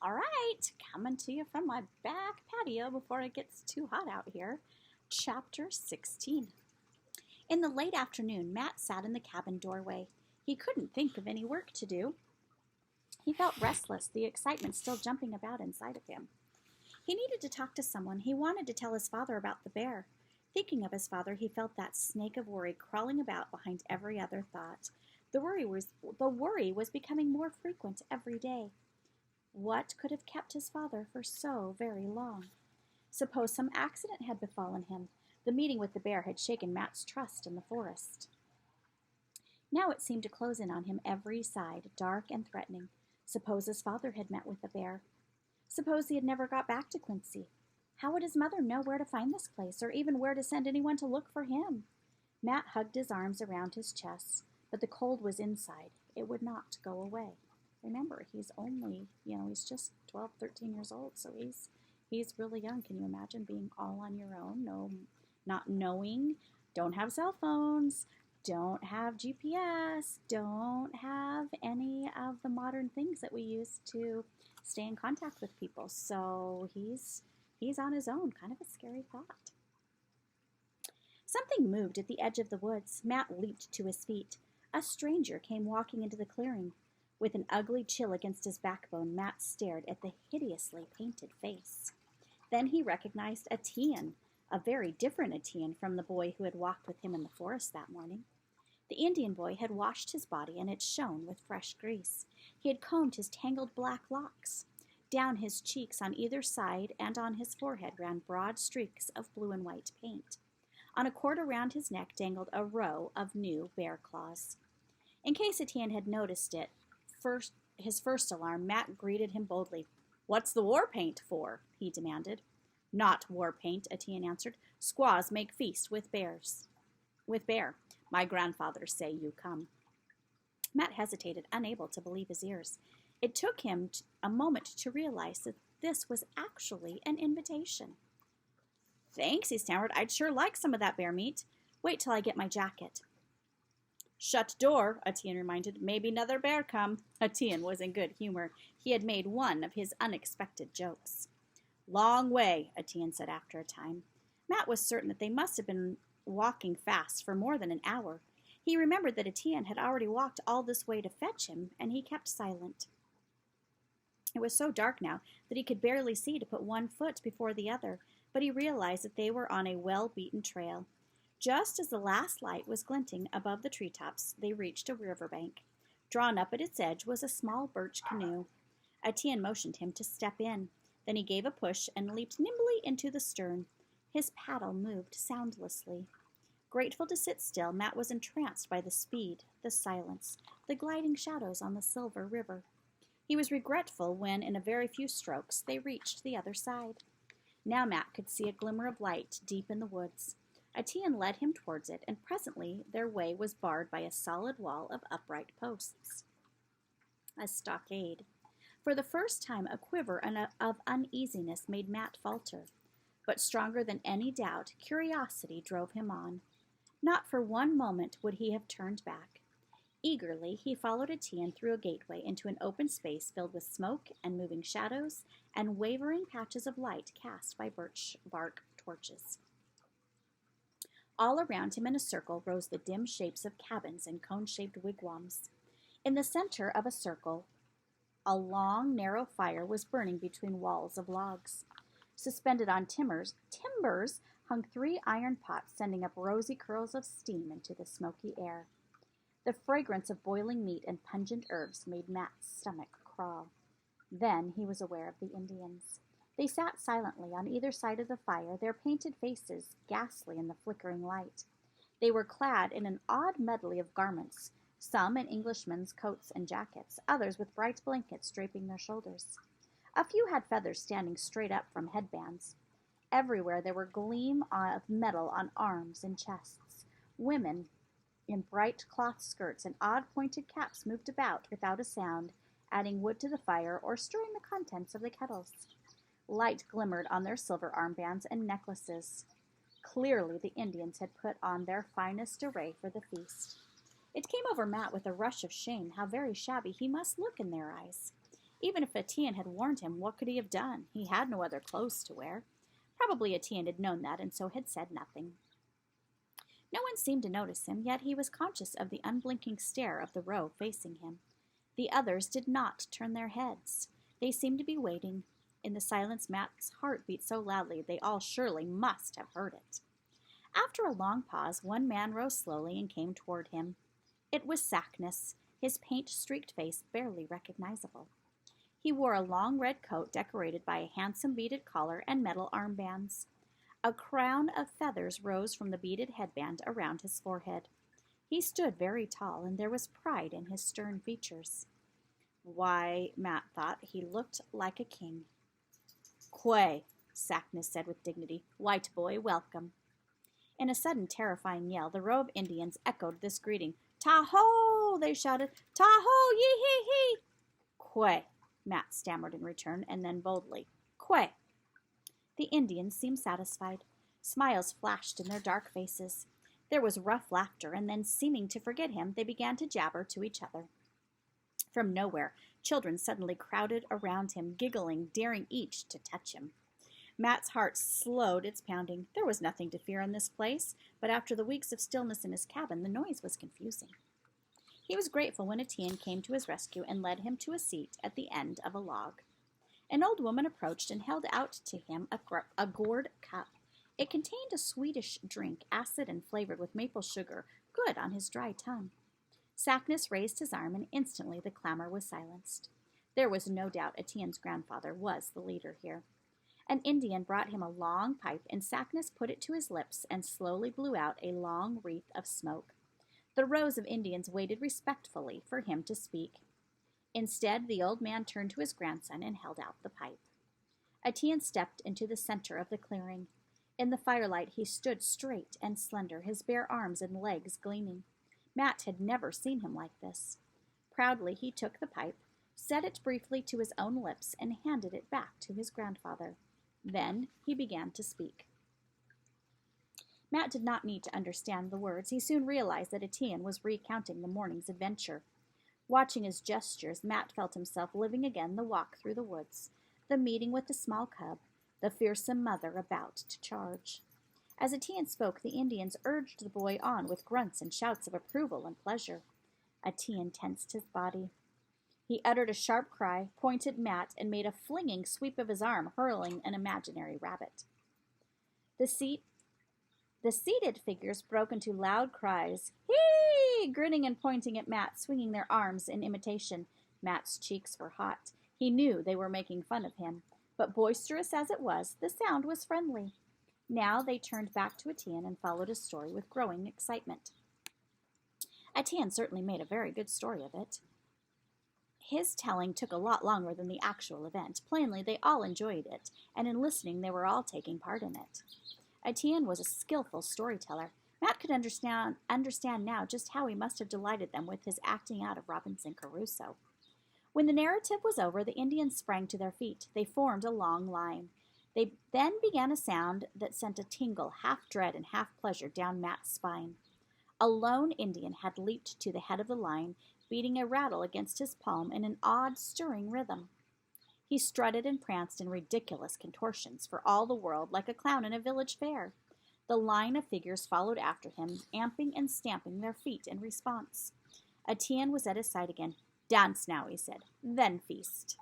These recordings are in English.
All right, coming to you from my back patio before it gets too hot out here. Chapter 16. In the late afternoon, Matt sat in the cabin doorway. He couldn't think of any work to do. He felt restless, the excitement still jumping about inside of him. He needed to talk to someone. He wanted to tell his father about the bear. Thinking of his father, he felt that snake of worry crawling about behind every other thought. The worry was becoming more frequent every day. What could have kept his father for so very long? Suppose some accident had befallen him. The meeting with the bear had shaken Matt's trust in the forest. Now it seemed to close in on him every side, dark and threatening. Suppose his father had met with the bear. Suppose he had never got back to Quincy. How would his mother know where to find this place, or even where to send anyone to look for him? Matt hugged his arms around his chest, but the cold was inside. It would not go away. Remember, he's only, he's just 12, 13 years old, so he's really young. Can you imagine being all on your own? No, not knowing, don't have cell phones, don't have GPS, don't have any of the modern things that we use to stay in contact with people. So he's on his own. Kind of a scary thought. Something moved at the edge of the woods. Matt leaped to his feet. A stranger came walking into the clearing. With an ugly chill against his backbone, Matt stared at the hideously painted face. Then he recognized Etienne, a very different Etienne from the boy who had walked with him in the forest that morning. The Indian boy had washed his body, and it shone with fresh grease. He had combed his tangled black locks. Down his cheeks on either side and on his forehead ran broad streaks of blue and white paint. On a cord around his neck dangled a row of new bear claws. In case Etienne had noticed it, his first alarm, Matt greeted him boldly. "What's the war paint for?" he demanded. "Not war paint," Etienne answered. "Squaws make feast with bear. My grandfathers say you come." Matt hesitated, unable to believe his ears. It took him a moment to realize that this was actually an invitation. "Thanks," he stammered. "I'd sure like some of that bear meat. Wait till I get my jacket." "Shut door," Etienne reminded. "Maybe another bear come." Etienne was in good humor. He had made one of his unexpected jokes. "Long way," Etienne said after a time. Matt was certain that they must have been walking fast for more than an hour. He remembered that Etienne had already walked all this way to fetch him, and he kept silent. It was so dark now that he could barely see to put one foot before the other, but he realized that they were on a well-beaten trail. Just as the last light was glinting above the treetops, they reached a riverbank. Drawn up at its edge was a small birch canoe. Etienne motioned him to step in. Then he gave a push and leaped nimbly into the stern. His paddle moved soundlessly. Grateful to sit still, Matt was entranced by the speed, the silence, the gliding shadows on the silver river. He was regretful when, in a very few strokes, they reached the other side. Now Matt could see a glimmer of light deep in the woods. Etienne led him towards it, and presently their way was barred by a solid wall of upright posts. A stockade. For the first time, a quiver of uneasiness made Matt falter. But stronger than any doubt, curiosity drove him on. Not for one moment would he have turned back. Eagerly, he followed Etienne through a gateway into an open space filled with smoke and moving shadows and wavering patches of light cast by birch bark torches. All around him in a circle rose the dim shapes of cabins and cone-shaped wigwams. In the center of a circle, a long, narrow fire was burning between walls of logs. Suspended on timbers hung 3 iron pots, sending up rosy curls of steam into the smoky air. The fragrance of boiling meat and pungent herbs made Matt's stomach crawl. Then he was aware of the Indians. They sat silently on either side of the fire, their painted faces ghastly in the flickering light. They were clad in an odd medley of garments, some in Englishmen's coats and jackets, others with bright blankets draping their shoulders. A few had feathers standing straight up from headbands. Everywhere there were gleam of metal on arms and chests. Women in bright cloth skirts and odd pointed caps moved about without a sound, adding wood to the fire or stirring the contents of the kettles. Light glimmered on their silver armbands and necklaces. Clearly the Indians had put on their finest array for the feast. It came over Matt with a rush of shame how very shabby he must look in their eyes. Even if Etienne had warned him, what could he have done? He had no other clothes to wear. Probably Etienne had known that and so had said nothing. No one seemed to notice him, yet he was conscious of the unblinking stare of the row facing him. The others did not turn their heads. They seemed to be waiting. In the silence, Matt's heart beat so loudly they all surely must have heard it. After a long pause, one man rose slowly and came toward him. It was Sackness, his paint-streaked face barely recognizable. He wore a long red coat decorated by a handsome beaded collar and metal armbands. A crown of feathers rose from the beaded headband around his forehead. He stood very tall, and there was pride in his stern features. Why, Matt thought, he looked like a king. "Quay," Sackness said with dignity. "White boy, welcome." In a sudden terrifying yell, the row of Indians echoed this greeting. "Tahoe!" they shouted. "Tahoe! Yee-hee-hee!" "Quay," Matt stammered in return, and then boldly, "Quay." The Indians seemed satisfied. Smiles flashed in their dark faces. There was rough laughter, and then, seeming to forget him, they began to jabber to each other. From nowhere, children suddenly crowded around him, giggling, daring each to touch him. Matt's heart slowed its pounding. There was nothing to fear in this place, but after the weeks of stillness in his cabin, the noise was confusing. He was grateful when Etienne came to his rescue and led him to a seat at the end of a log. An old woman approached and held out to him a gourd cup. It contained a Swedish drink, acid and flavored with maple sugar, good on his dry tongue. Sackness raised his arm, and instantly the clamor was silenced. There was no doubt Etienne's grandfather was the leader here. An Indian brought him a long pipe, and Sackness put it to his lips and slowly blew out a long wreath of smoke. The rows of Indians waited respectfully for him to speak. Instead, the old man turned to his grandson and held out the pipe. Etienne stepped into the center of the clearing. In the firelight, he stood straight and slender, his bare arms and legs gleaming. Matt had never seen him like this. Proudly, he took the pipe, set it briefly to his own lips, and handed it back to his grandfather. Then he began to speak. Matt did not need to understand the words. He soon realized that Etienne was recounting the morning's adventure. Watching his gestures, Matt felt himself living again the walk through the woods, the meeting with the small cub, the fearsome mother about to charge. As Etienne spoke, the Indians urged the boy on with grunts and shouts of approval and pleasure. Etienne tensed his body. He uttered a sharp cry, pointed at Matt, and made a flinging sweep of his arm, hurling an imaginary rabbit. The seated figures broke into loud cries, "Hee!" grinning and pointing at Matt, swinging their arms in imitation. Matt's cheeks were hot. He knew they were making fun of him, but boisterous as it was, the sound was friendly. Now they turned back to Etienne and followed his story with growing excitement. Etienne certainly made a very good story of it. His telling took a lot longer than the actual event. Plainly, they all enjoyed it, and in listening, they were all taking part in it. Etienne was a skillful storyteller. Matt could understand now just how he must have delighted them with his acting out of Robinson Crusoe. When the narrative was over, the Indians sprang to their feet. They formed a long line. They then began a sound that sent a tingle, half dread and half pleasure, down Matt's spine. A lone Indian had leaped to the head of the line, beating a rattle against his palm in an odd, stirring rhythm. He strutted and pranced in ridiculous contortions, for all the world like a clown in a village fair. The line of figures followed after him, amping and stamping their feet in response. Etienne was at his side again. "Dance now," he said, "then feast."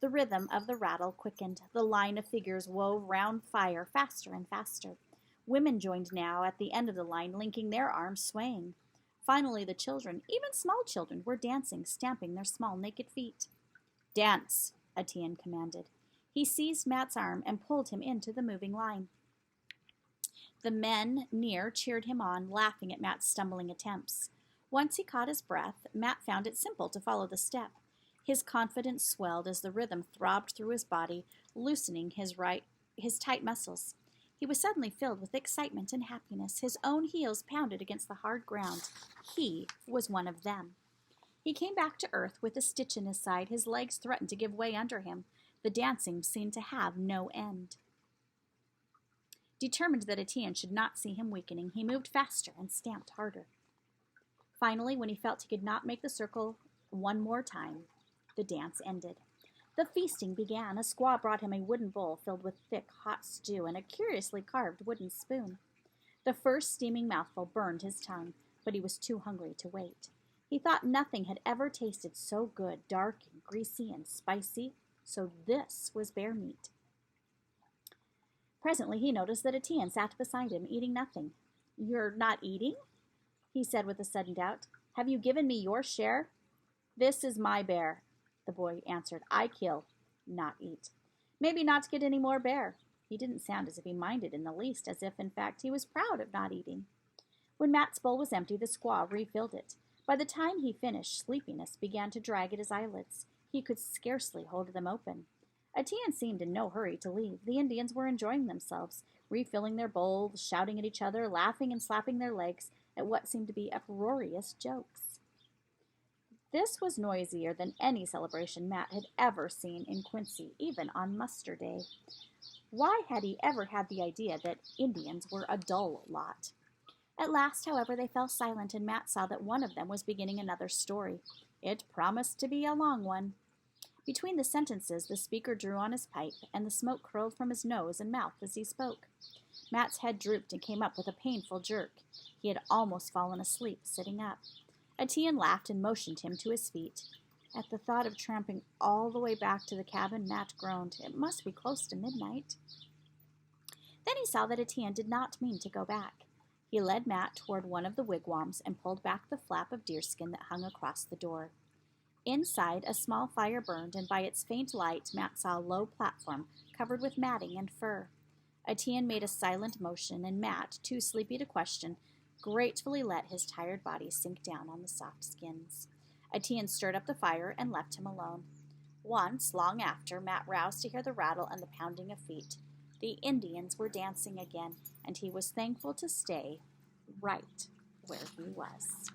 The rhythm of the rattle quickened. The line of figures wove round fire faster and faster. Women joined now at the end of the line, linking their arms, swaying. Finally, the children, even small children, were dancing, stamping their small naked feet. "Dance," Etienne commanded. He seized Matt's arm and pulled him into the moving line. The men near cheered him on, laughing at Matt's stumbling attempts. Once he caught his breath, Matt found it simple to follow the step. His confidence swelled as the rhythm throbbed through his body, loosening his tight muscles. He was suddenly filled with excitement and happiness. His own heels pounded against the hard ground. He was one of them. He came back to earth with a stitch in his side. His legs threatened to give way under him. The dancing seemed to have no end. Determined that Etienne should not see him weakening, he moved faster and stamped harder. Finally, when he felt he could not make the circle one more time, the dance ended. The feasting began. A squaw brought him a wooden bowl filled with thick, hot stew and a curiously carved wooden spoon. The first steaming mouthful burned his tongue, but he was too hungry to wait. He thought nothing had ever tasted so good, dark and greasy and spicy, so this was bear meat. Presently he noticed that Etienne sat beside him, eating nothing. "You're not eating?" he said with a sudden doubt. "Have you given me your share?" "This is my bear," the boy answered. "I kill, not eat. Maybe not get any more bear." He didn't sound as if he minded in the least, as if, in fact, he was proud of not eating. When Matt's bowl was empty, the squaw refilled it. By the time he finished, sleepiness began to drag at his eyelids. He could scarcely hold them open. Etienne seemed in no hurry to leave. The Indians were enjoying themselves, refilling their bowls, shouting at each other, laughing and slapping their legs at what seemed to be uproarious jokes. This was noisier than any celebration Matt had ever seen in Quincy, even on muster day. Why had he ever had the idea that Indians were a dull lot? At last, however, they fell silent, and Matt saw that one of them was beginning another story. It promised to be a long one. Between the sentences, the speaker drew on his pipe, and the smoke curled from his nose and mouth as he spoke. Matt's head drooped and came up with a painful jerk. He had almost fallen asleep sitting up. Etienne laughed and motioned him to his feet. At the thought of tramping all the way back to the cabin, Matt groaned. It must be close to midnight. Then he saw that Etienne did not mean to go back. He led Matt toward one of the wigwams and pulled back the flap of deerskin that hung across the door. Inside, a small fire burned, and by its faint light, Matt saw a low platform covered with matting and fur. Etienne made a silent motion, and Matt, too sleepy to question, gratefully let his tired body sink down on the soft skins. Etienne stirred up the fire and left him alone. Once, long after, Matt roused to hear the rattle and the pounding of feet. The Indians were dancing again, and he was thankful to stay right where he was.